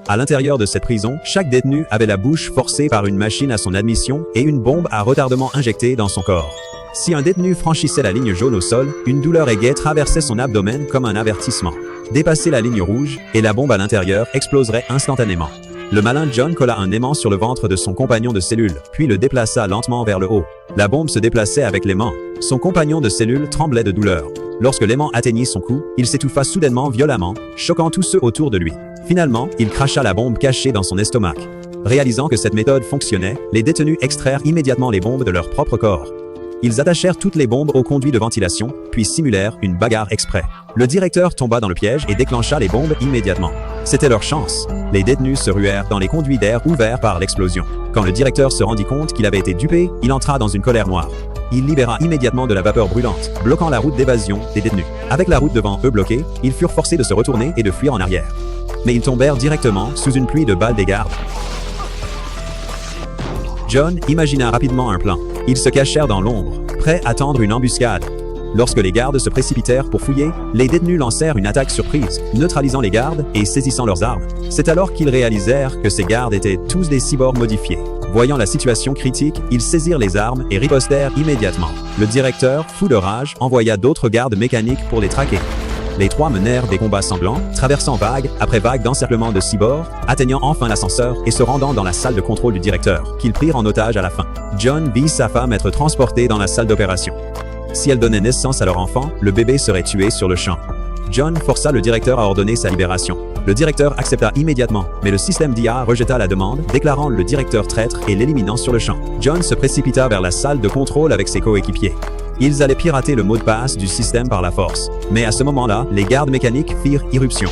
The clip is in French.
À l'intérieur de cette prison, chaque détenu avait la bouche forcée par une machine à son admission et une bombe à retardement injectée dans son corps. Si un détenu franchissait la ligne jaune au sol, une douleur aiguë traversait son abdomen comme un avertissement. Dépasser la ligne rouge, et la bombe à l'intérieur exploserait instantanément. Le malin John colla un aimant sur le ventre de son compagnon de cellule, puis le déplaça lentement vers le haut. La bombe se déplaçait avec l'aimant. Son compagnon de cellule tremblait de douleur. Lorsque l'aimant atteignit son cou, il s'étouffa soudainement violemment, choquant tous ceux autour de lui. Finalement, il cracha la bombe cachée dans son estomac. Réalisant que cette méthode fonctionnait, les détenus extrairent immédiatement les bombes de leur propre corps. Ils attachèrent toutes les bombes au conduit de ventilation, puis simulèrent une bagarre exprès. Le directeur tomba dans le piège et déclencha les bombes immédiatement. C'était leur chance. Les détenus se ruèrent dans les conduits d'air ouverts par l'explosion. Quand le directeur se rendit compte qu'il avait été dupé, il entra dans une colère noire. Il libéra immédiatement de la vapeur brûlante, bloquant la route d'évasion des détenus. Avec la route devant eux bloquée, ils furent forcés de se retourner et de fuir en arrière. Mais ils tombèrent directement sous une pluie de balles des gardes. John imagina rapidement un plan. Ils se cachèrent dans l'ombre, prêts à tendre une embuscade. Lorsque les gardes se précipitèrent pour fouiller, les détenus lancèrent une attaque surprise, neutralisant les gardes et saisissant leurs armes. C'est alors qu'ils réalisèrent que ces gardes étaient tous des cyborgs modifiés. Voyant la situation critique, ils saisirent les armes et ripostèrent immédiatement. Le directeur, fou de rage, envoya d'autres gardes mécaniques pour les traquer. Les trois menèrent des combats sanglants, traversant vague après vague d'encerclement de cyborgs, atteignant enfin l'ascenseur et se rendant dans la salle de contrôle du directeur, qu'ils prirent en otage à la fin. John vit sa femme être transportée dans la salle d'opération. Si elle donnait naissance à leur enfant, le bébé serait tué sur le champ. John força le directeur à ordonner sa libération. Le directeur accepta immédiatement, mais le système d'IA rejeta la demande, déclarant le directeur traître et l'éliminant sur le champ. John se précipita vers la salle de contrôle avec ses coéquipiers. Ils allaient pirater le mot de passe du système par la force. Mais à ce moment-là, les gardes mécaniques firent irruption.